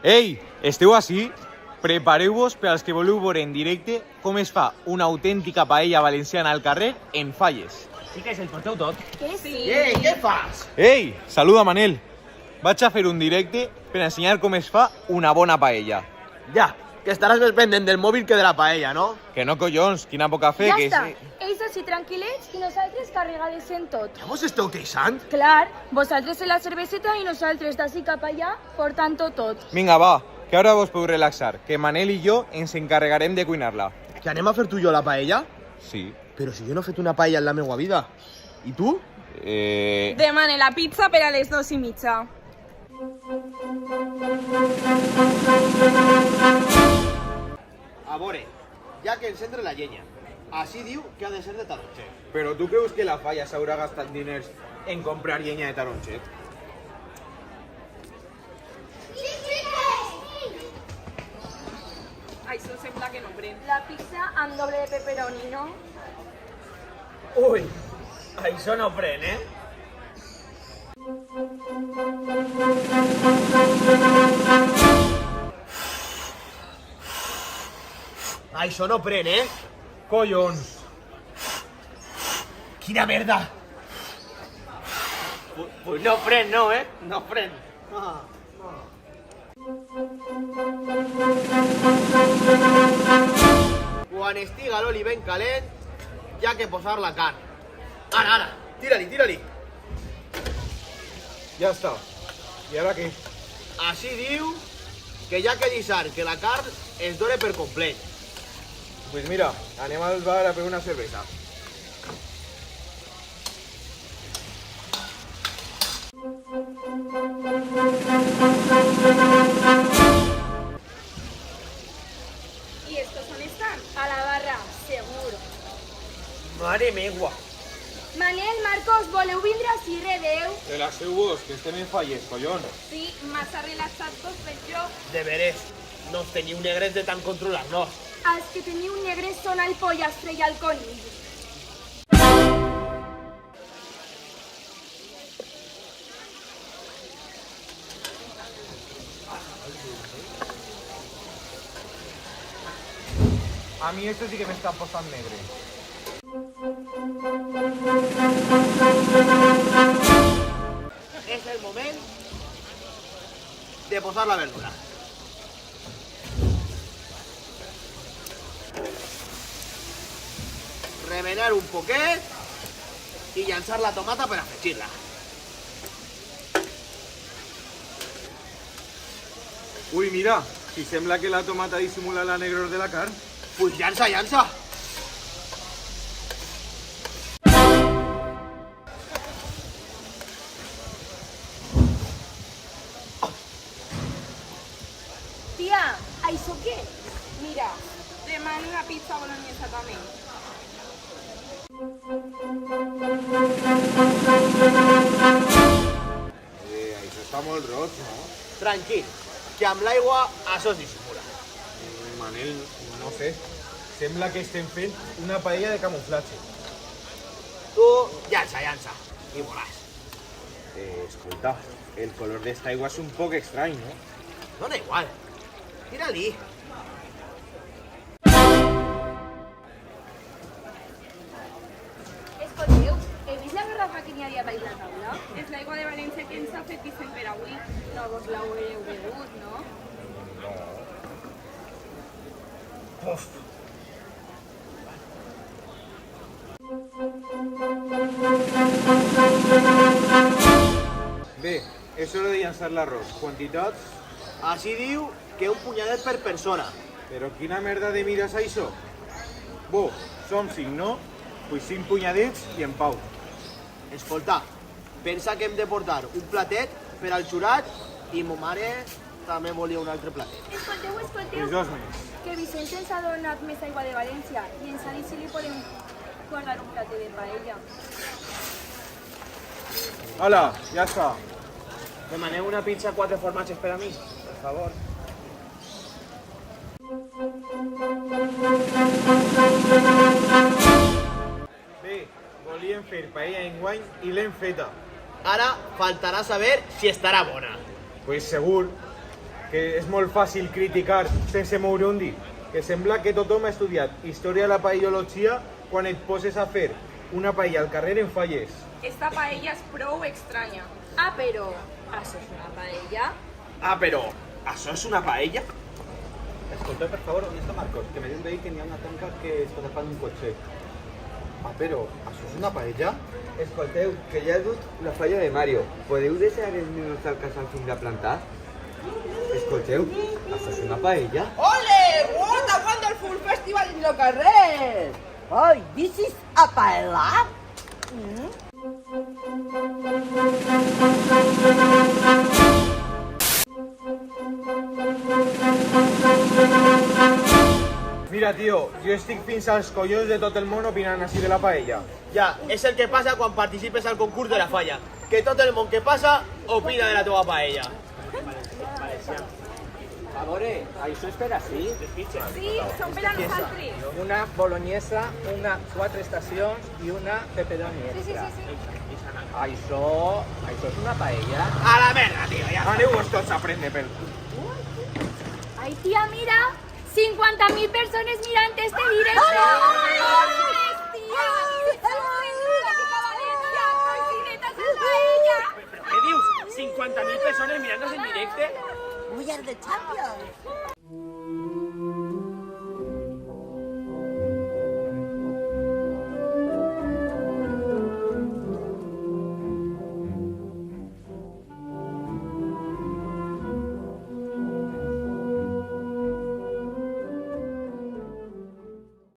Ei, esteu ací? Prepareu-vos per als que voleu veure en directe com es fa una autèntica paella valenciana al carrer en Falles. Sí que se'l porteu tot. Que sí. Ei, què fas? Ei, saluda Manel. Vaig a fer un directe per ensenyar com es fa una bona paella. Ja, que estaràs més pendent del mòbil que de la paella, no? Que no, collons, quina poca fe, Ja que està. Ells així tranquil·lets i nosaltres carregades en tot. Ja vos esteu queixant? Clar, vosaltres en la cerveseta i nosaltres d'ací cap allà portant-ho tot. Vinga, va, que ara vos podeu relaxar, que Manel i jo ens encarregarem de cuinar-la. Que anem a fer tu i jo la paella? Sí. Però si jo no he fet una paella en la meva vida. I tu? Demane la pizza per a les 2:30. A veure, ja que encendre la llenya. Així diu que ha de ser de taronxer. Però tu creus que la falla s'haurà gastat diners en comprar llenya de taronxet? Això sembla que no pren. La pizza amb doble de pepperoni, no? Ui, això no pren, eh? Això no pren, eh? Collons! Quina merda! Pues no pren, no, eh? No pren. Quan estiga l'oli ben calent, ja que posar la carn. Ara, ara, tira-li, tira-li. Ja està. I ara què? Així diu que ja que deixar que la carn es dore per complet. Pues mira, anem al bar a fer una cervesa. ¿Y estos on estan? A la barra, segur. Mare meua. Manel, Marcos, voleu vindre així, redeu? Relaxeu-vos, que estem en Falles, collons. Sí, massa relaxats per jo. De veres, no us teniu negres de tant controlar-nos. Els que teniu negres són el pollastre i el conill. A mi esto sí que me está posant negre. És el moment de posar la verdura. Remenar un poquet i llançar la tomata per afegir-la. Ui, mira, si sembla que la tomata dissimula la negror de la carn. Pues llança, llança! Tia, això què? Mira, demane una pizza bolognesa també. Això està molt roig, no? Tranquil, que amb l'aigua això es dissimula. Manel, no sé. Sembla que estem fent una paella de camuflatge. Tu llança, llança, i volàs. Escolta, el color d'esta aigua és un poc estrany, no? Dona igual, tira-li. Escolteu, he vist la garrafa que n'hi havia baix la taula? És l'aigua de València que ens ha fet dissent per avui. No vos l'haureu begut, no? Bé, és hora de llançar l'arròs. Quantitats? Així diu que un punyadet per persona. Però quina merda de mires això? Bo, som 5, no? Pues 5 punyadets i en pau. Escolta, pensa que hem de portar un platet per al jurat i mo mare també volia un altre platet. Escolteu, Pues escolteu, 2 més. que Vicent ens ha donat més aigua de València i ens ha dit si li podem guardar un platet de paella. Hola, ja està. Demaneu una pizza 4 formatges per a mi, per favor. Bé, volíem fer paella enguany i l'hem feta. Ara faltarà saber si estarà bona. Pues segur. que és molt fàcil criticar sense moure un dit. Que sembla que tothom ha estudiat història de la paellologia quan et poses a fer una paella al carrer en falles. Esta paella és prou estranya. Ah, però això és una paella? Ah, però això és una paella? Escolta, per favor, on està Marcos? Que me diu un veí que n'hi ha una tanca que està tapant un cotxe. Ah, però això és una paella? Escolteu, que ja he dut la falla de Mario. Podeu deixar els minuts al casal fins a plantar? Escolteu, això és una paella? Ole! What a wonderful festival in the carrer! Oh, this is a paella? Mira, tio, jo estic fins als collons de tot el món opinant així de la paella. Ja, és el que passa quan participes al concurs de la falla. Que tot el món que passa opina de la teva paella. A veure, això és per així? Sí, són per a nosaltres. Una bolognesa, una 4 estacions i una pepperoni extra. Sí. Això és una paella? A la merda, tio, ja. Aneu-vos tots a prendre pel... Ai, tia, mira, 50.000 persones mirant este directe. Però què dius? 50.000 persones mirant-nos en directe? We are the champions!